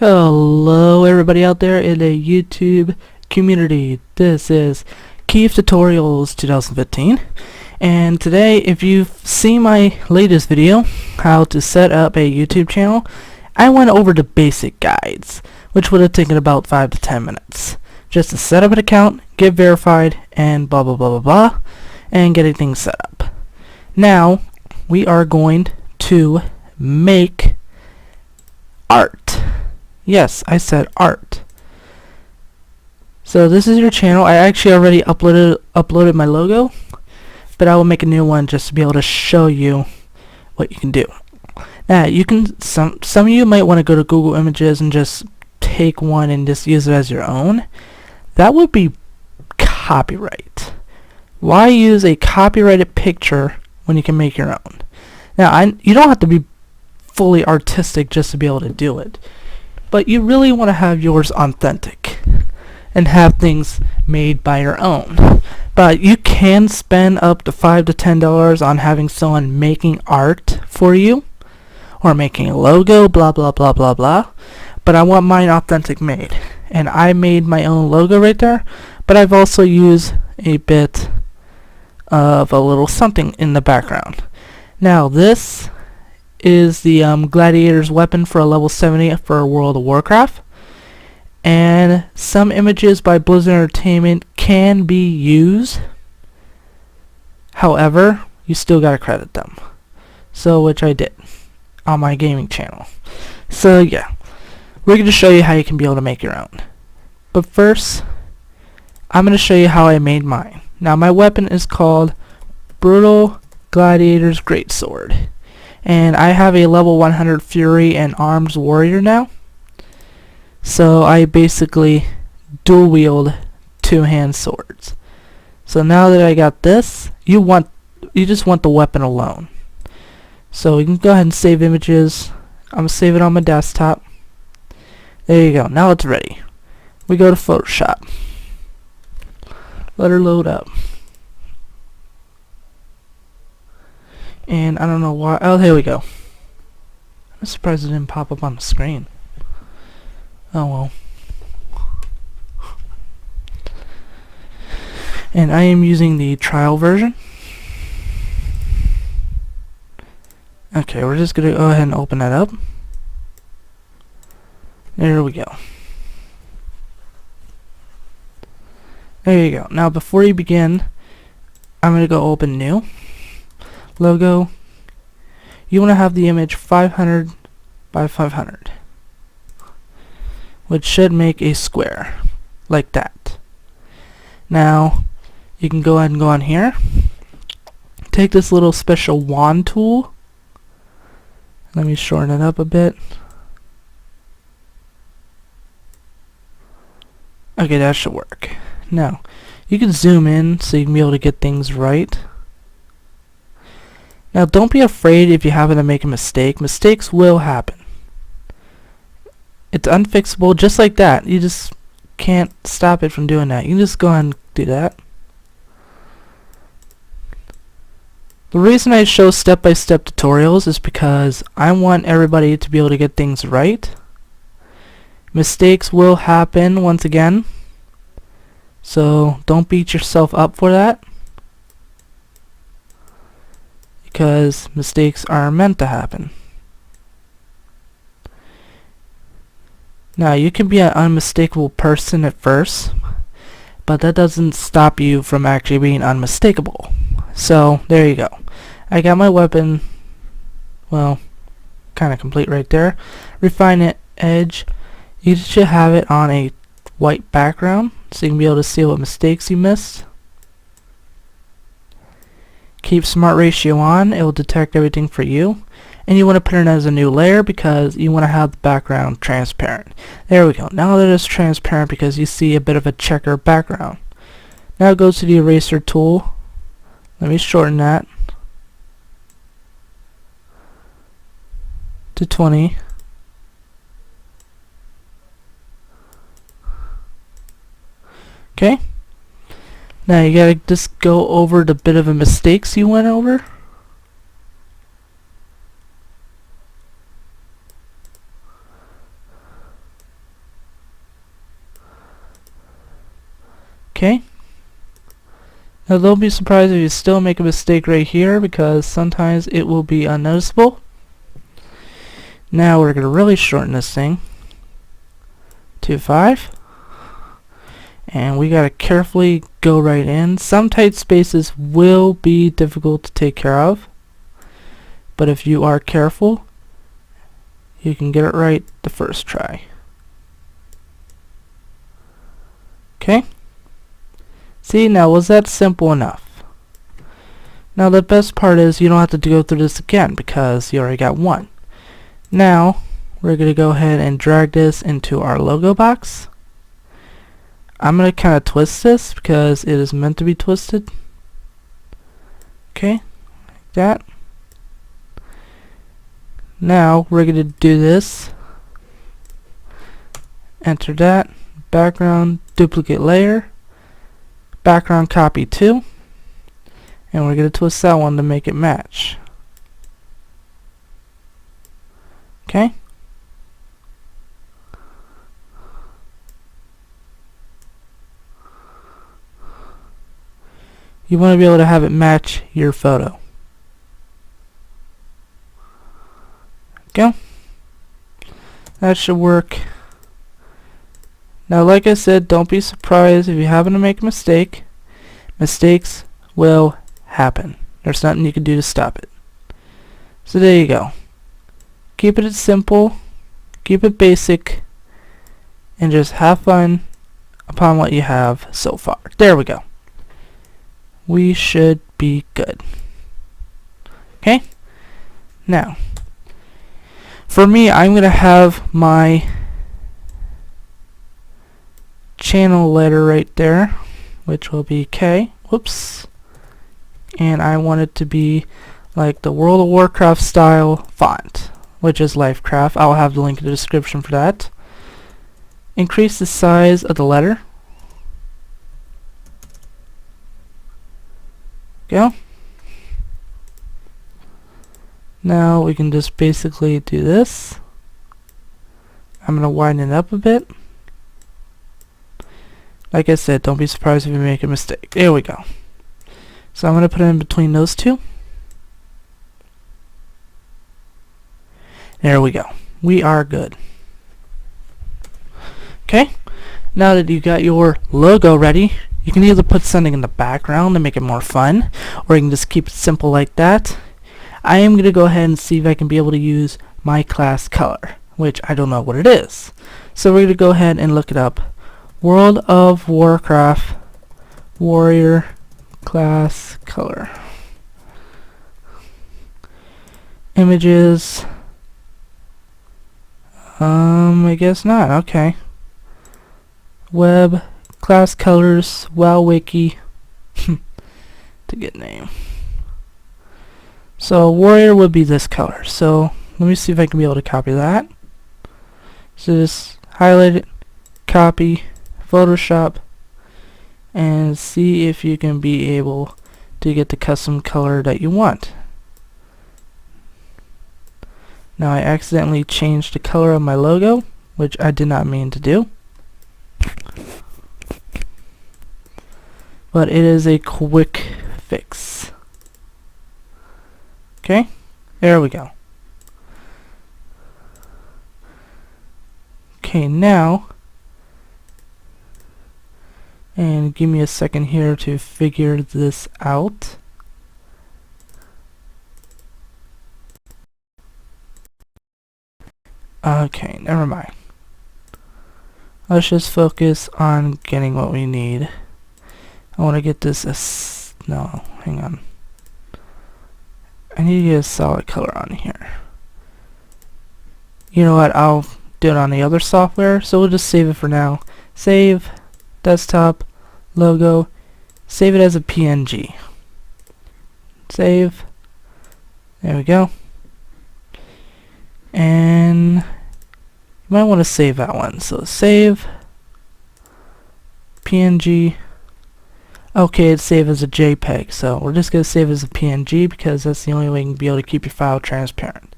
Hello everybody out there in the YouTube community. This is Kiev Tutorials 2015, and today, if you've seen my latest video, how to set up a YouTube channel, I went over the basic guides, which would have taken about 5 to 10 minutes. Just to set up an account, get verified, and blah blah blah blah blah, and getting things set up. Now, we are going to make art. Yes, I said art. So this is your channel. I actually already uploaded my logo, but I will make a new one just to be able to show you what you can do. Now, you can some of you might want to go to Google Images and just take one and just use it as your own. That would be copyright. Why use a copyrighted picture when you can make your own? Now, you don't have to be fully artistic just to be able to do it, but you really want to have yours authentic and have things made by your own. But you can spend up to $5 to $10 on having someone making art for you or making a logo, blah blah blah blah blah. But I want mine authentic made, and I made my own logo right there, but I've also used a bit of a little something in the background. Now this is the gladiator's weapon for a level 70 for World of Warcraft, and some images by Blizzard Entertainment can be used. However, you still gotta credit them, so which I did on my gaming channel. So yeah, we're going to show you how you can be able to make your own. But first, I'm going to show you how I made mine. Now, my weapon is called Brutal Gladiator's Greatsword, and I have a level 100 Fury and Arms Warrior now. So I basically dual wield two-hand swords. So now that I got this, you just want the weapon alone. So we can go ahead and save images. I'm gonna save it on my desktop. There you go. Now it's ready. We go to Photoshop. Let her load up. And I don't know why. Oh, here we go. I'm surprised it didn't pop up on the screen. Oh well. And I am using the trial version. Okay, we're just gonna go ahead and open that up. There we go. There you go. Now before you begin, I'm gonna go open new. Logo. You want to have the image 500 by 500, which should make a square like that. Now you can go ahead and go on here, take this little special wand tool. Let me shorten it up a bit. Okay, that should work. Now you can zoom in so you can be able to get things right. Now, don't be afraid if you happen to make a mistake. Mistakes will happen. It's unfixable, just like that. You just can't stop it from doing that. You can just go ahead and do that. The reason I show step-by-step tutorials is because I want everybody to be able to get things right. Mistakes will happen once again, so don't beat yourself up for that, because mistakes are meant to happen. Now, you can be an unmistakable person at first, but that doesn't stop you from actually being unmistakable. So there you go. I got my weapon, well, kind of complete right there. Refine it, edge. You should have it on a white background so you can be able to see what mistakes you missed. Keep smart ratio on. It will detect everything for you, and you want to put it as a new layer because you want to have the background transparent. There we go. Now that it's transparent, because you see a bit of a checker background. Now go to the eraser tool. Let me shorten that to 20. Okay. Now you gotta just go over the bit of a mistakes you went over. Okay. Now don't be surprised if you still make a mistake right here, because sometimes it will be unnoticeable. Now we're going to really shorten this thing to 5. And we got to carefully go right in. Some tight spaces will be difficult to take care of, but if you are careful, you can get it right the first try. Okay? See, now was that simple enough? Now the best part is you don't have to go through this again because you already got one. Now we're going to go ahead and drag this into our logo box. I'm going to kind of twist this because it is meant to be twisted. Okay, like that. Now we're going to do this. Enter that. Background, duplicate layer. Background copy 2. And we're going to twist that one to make it match. Okay. You want to be able to have it match your photo. Go. That should work. Now, like I said, don't be surprised if you happen to make a mistake. Mistakes will happen. There's nothing you can do to stop it. So there you go. Keep it simple, keep it basic, and just have fun upon what you have so far. There we go. We should be good. Okay? Now, for me, I'm going to have my channel letter right there, which will be K. Whoops. And I want it to be like the World of Warcraft style font, which is Lifecraft. I'll have the link in the description for that. Increase the size of the letter. Go. Now we can just basically do this. I'm going to widen it up a bit. Like I said, don't be surprised if you make a mistake. There we go. So I'm going to put it in between those two. There we go. We are good. Okay. Now that you got your logo ready, you can either put something in the background to make it more fun, or you can just keep it simple like that. I am going to go ahead and see if I can be able to use my class color, which I don't know what it is. So we're going to go ahead and look it up. World of Warcraft Warrior class color. Images. I guess not. Okay. Web, class colors, WoW Wiki. To get name. So warrior would be this color. So let me see if I can be able to copy that. So just highlight it, copy, Photoshop, and see if you can be able to get the custom color that you want. Now I accidentally changed the color of my logo, which I did not mean to do. But it is a quick fix. Okay, there we go. Okay, now, and give me a second here to figure this out. Okay, never mind. Let's just focus on getting what we need. I want to get this no, hang on. I need to get a solid color on here. You know what, I'll do it on the other software, so we'll just save it for now. Save, desktop, logo, save it as a PNG. Save, there we go. And you might want to save that one, so save, PNG. Okay, it's saved as a JPEG, so we're just going to save it as a PNG because that's the only way you can be able to keep your file transparent.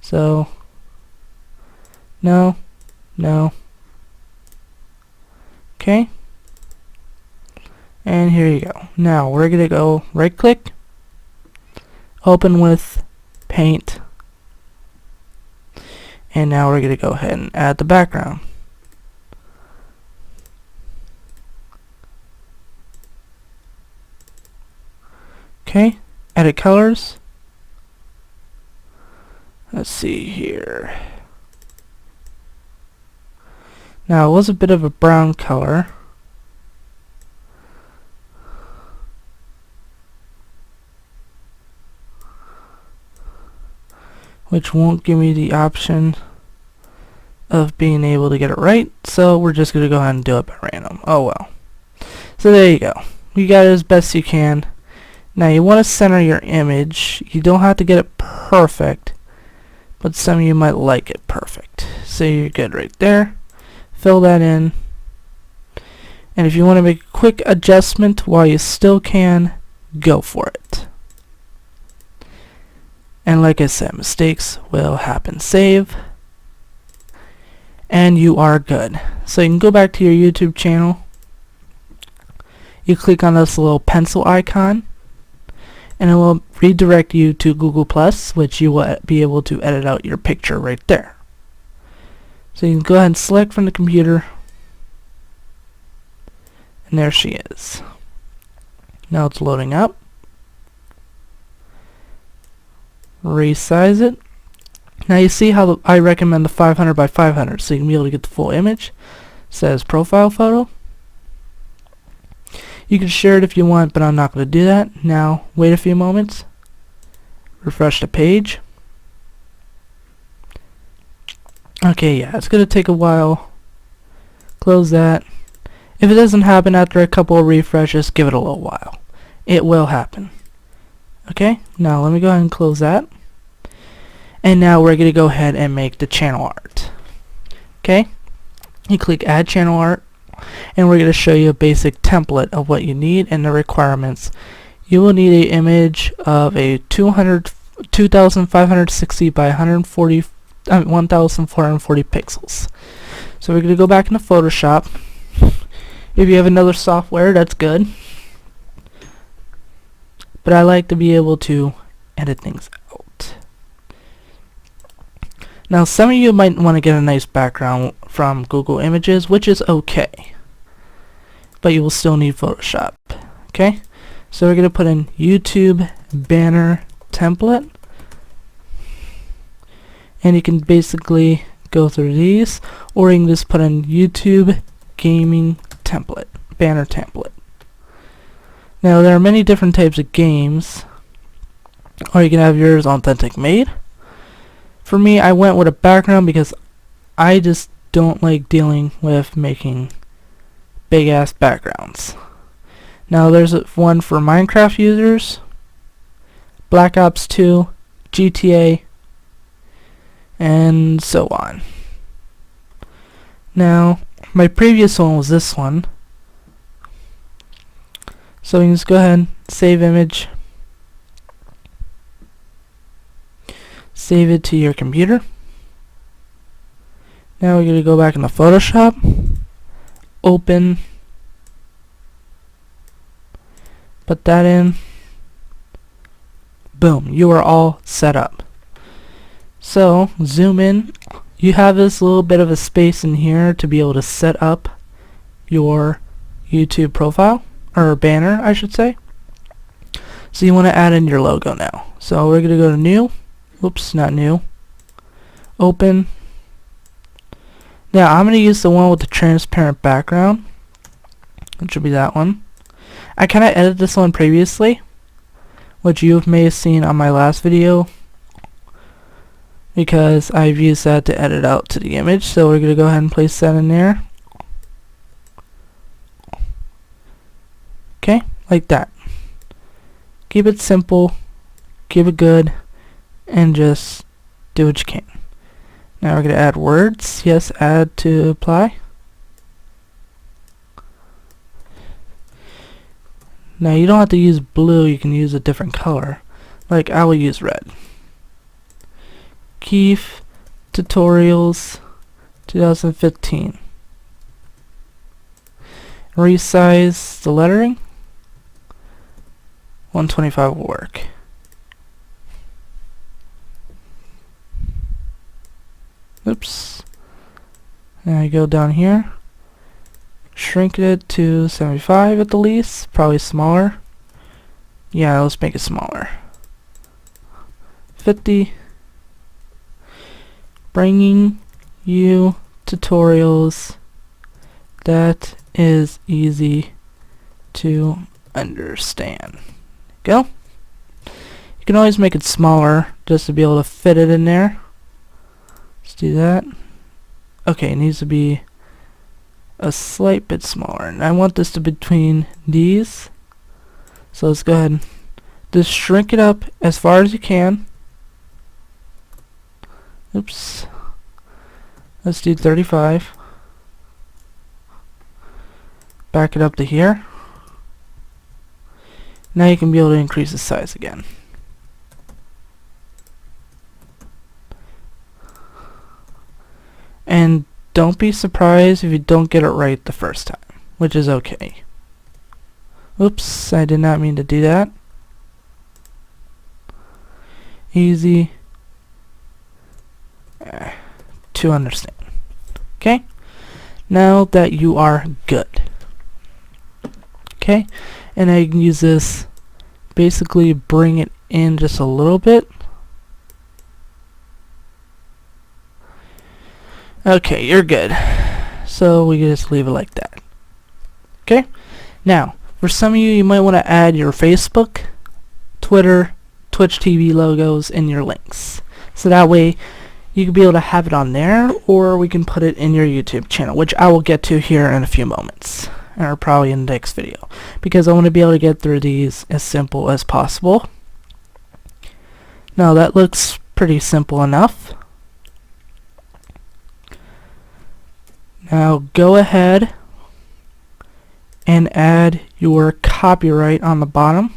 So, no, no. Okay. And here you go. Now we're going to go right click, open with paint, and now we're going to go ahead and add the background. Okay, edit colors. Let's see here. Now it was a bit of a brown color. Which won't give me the option of being able to get it right, so we're just going to go ahead and do it by random. Oh well. So there you go. You got it as best you can. Now you want to center your image. You don't have to get it perfect, but some of you might like it perfect. So you're good right there. Fill that in. And if you want to make a quick adjustment while you still can, go for it. And like I said, mistakes will happen. Save. And you are good. So you can go back to your YouTube channel. You click on this little pencil icon, and it will redirect you to Google+, which you will be able to edit out your picture right there. So you can go ahead and select from the computer, and there she is. Now it's loading up. Resize it. Now you see how I recommend the 500 by 500, so you can be able to get the full image. It says profile photo. You can share it if you want, but I'm not going to do that. Now wait a few moments. Refresh the page. Okay, yeah, it's going to take a while. Close that. If it doesn't happen after a couple of refreshes, give it a little while. It will happen. Okay, now let me go ahead and close that. And now we're going to go ahead and make the channel art. Okay, you click add channel art, and we're going to show you a basic template of what you need and the requirements. You will need an image of a 2560 by 1440 pixels. So we're going to go back into Photoshop. If you have another software, that's good. But I like to be able to edit things out. Now some of you might want to get a nice background from Google Images, which is okay. But you will still need Photoshop. Okay? So we're going to put in YouTube banner template. And you can basically go through these, or you can just put in YouTube gaming template, banner template. Now there are many different types of games, or you can have yours authentic made. For me, I went with a background because I just don't like dealing with making big ass backgrounds. Now there's one for Minecraft users, Black Ops 2, GTA, and so on. Now my previous one was this one. So you can just go ahead, save image, save it to your computer. Now we're going to go back into Photoshop, open, put that in, boom, you are all set up. So zoom in, you have this little bit of a space in here to be able to set up your YouTube profile. Or banner, I should say. So you want to add in your logo now. So we're going to go to new. Whoops, not new. Open. Now I'm going to use the one with the transparent background. It should be that one. I kind of edited this one previously, which you may have seen on my last video, because I've used that to edit out to the image. So we're going to go ahead and place that in there. Okay, like that. Keep it simple, keep it good, and just do what you can. Now we're going to add words. Yes, add to apply. Now you don't have to use blue, you can use a different color. Like I will use red. Keith Tutorials 2015. Resize the lettering. 125 will work. Oops. Now you go down here, shrink it to 75 at the least, probably smaller. Yeah, let's make it smaller. 50. Bringing you tutorials that is easy to understand. Go. You can always make it smaller just to be able to fit it in there. Let's do that. Okay, it needs to be a slight bit smaller, and I want this to be between these. So let's go ahead and just shrink it up as far as you can. Oops. Let's do 35. Back it up to here. Now you can be able to increase the size again. And don't be surprised if you don't get it right the first time, which is okay. Oops, I did not mean to do that. Easy to understand. Okay? Now that you are good. Okay? And I can use this, basically bring it in just a little bit. Okay, you're good. So we can just leave it like that. Okay? Now, for some of you, you might want to add your Facebook, Twitter, TwitchTv logos in your links. So that way you can be able to have it on there, or we can put it in your YouTube channel, which I will get to here in a few moments, or probably in the next video, because I want to be able to get through these as simple as possible. Now that looks pretty simple enough. Now go ahead and add your copyright on the bottom,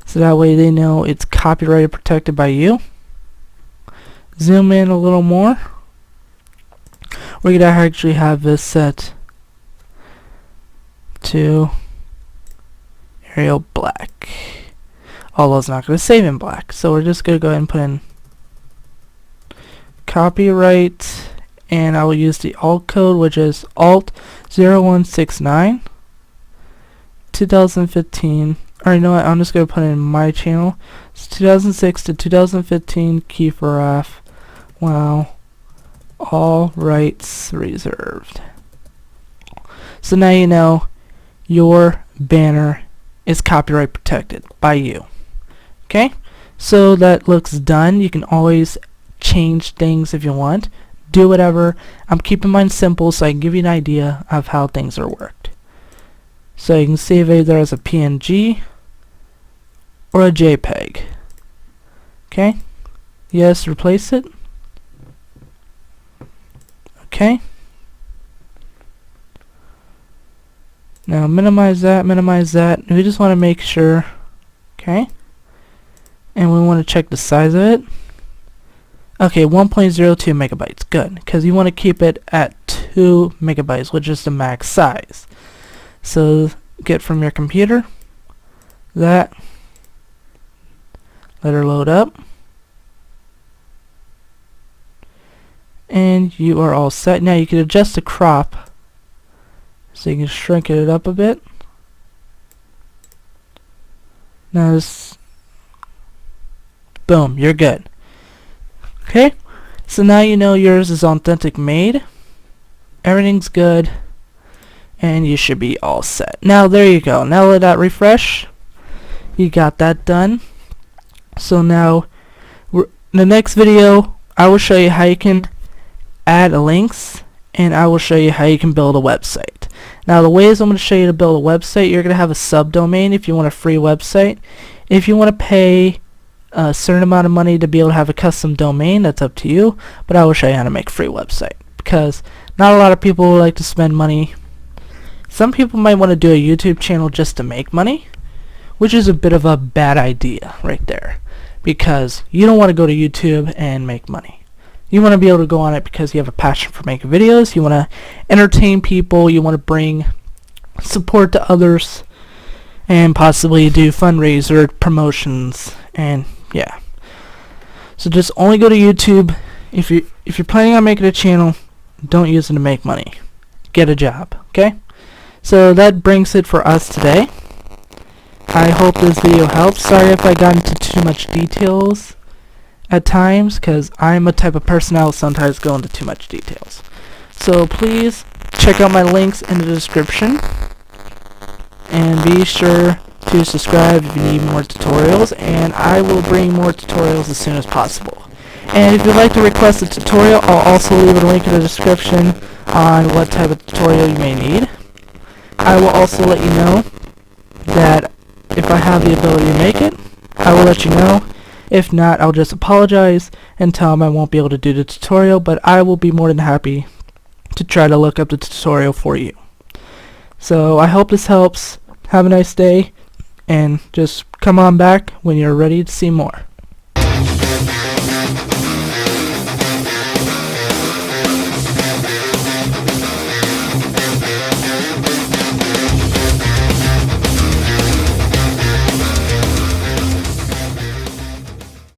so that way they know it's copyright protected by you. Zoom in a little more. We're going to actually have this set to Arial black, although it's not going to save in black, so we're just going to go ahead and put in copyright, and I will use the alt code, which is alt 0169 2015. Or you know what, I'm just going to put it in my channel. It's 2006 to 2015 key for F. Wow. All rights reserved. So now you know your banner is copyright protected by you. Okay? So that looks done. You can always change things if you want. Do whatever. I'm keeping mine simple so I can give you an idea of how things are worked. So you can save either as a PNG or a JPEG. Okay? Yes, replace it. Okay. Now minimize that, minimize that. We just want to make sure. Okay. And we want to check the size of it. Okay, 1.02 megabytes. Good. Because you want to keep it at 2 megabytes, which is the max size. So get from your computer that. Let her load up. And you are all set. Now you can adjust the crop so you can shrink it up a bit. Now this, boom, you're good. Okay, so now you know yours is authentic made. Everything's good, and you should be all set. Now there you go. Now let that refresh. You got that done. So now, in the next video, I will show you how you can add links, and I will show you how you can build a website. Now the ways I'm going to show you to build a website, you're going to have a subdomain if you want a free website. If you want to pay a certain amount of money to be able to have a custom domain, that's up to you, but I will show you how to make a free website, because not a lot of people like to spend money. Some people might want to do a YouTube channel just to make money, which is a bit of a bad idea right there, because you don't want to go to YouTube and make money. You want to be able to go on it because you have a passion for making videos, you want to entertain people, you want to bring support to others, and possibly do fundraiser promotions, and yeah. So just only go to YouTube. If you're planning on making a channel, don't use it to make money. Get a job, okay? So that brings it for us today. I hope this video helps. Sorry if I got into too much details at times, because I'm a type of person that will sometimes go into too much details. So please check out my links in the description, and be sure to subscribe if you need more tutorials, and I will bring more tutorials as soon as possible. And if you'd like to request a tutorial, I'll also leave a link in the description on what type of tutorial you may need. I will also let you know that if I have the ability to make it, I will let you know. If not, I'll just apologize and tell them I won't be able to do the tutorial, but I will be more than happy to try to look up the tutorial for you. So I hope this helps. Have a nice day, and just come on back when you're ready to see more.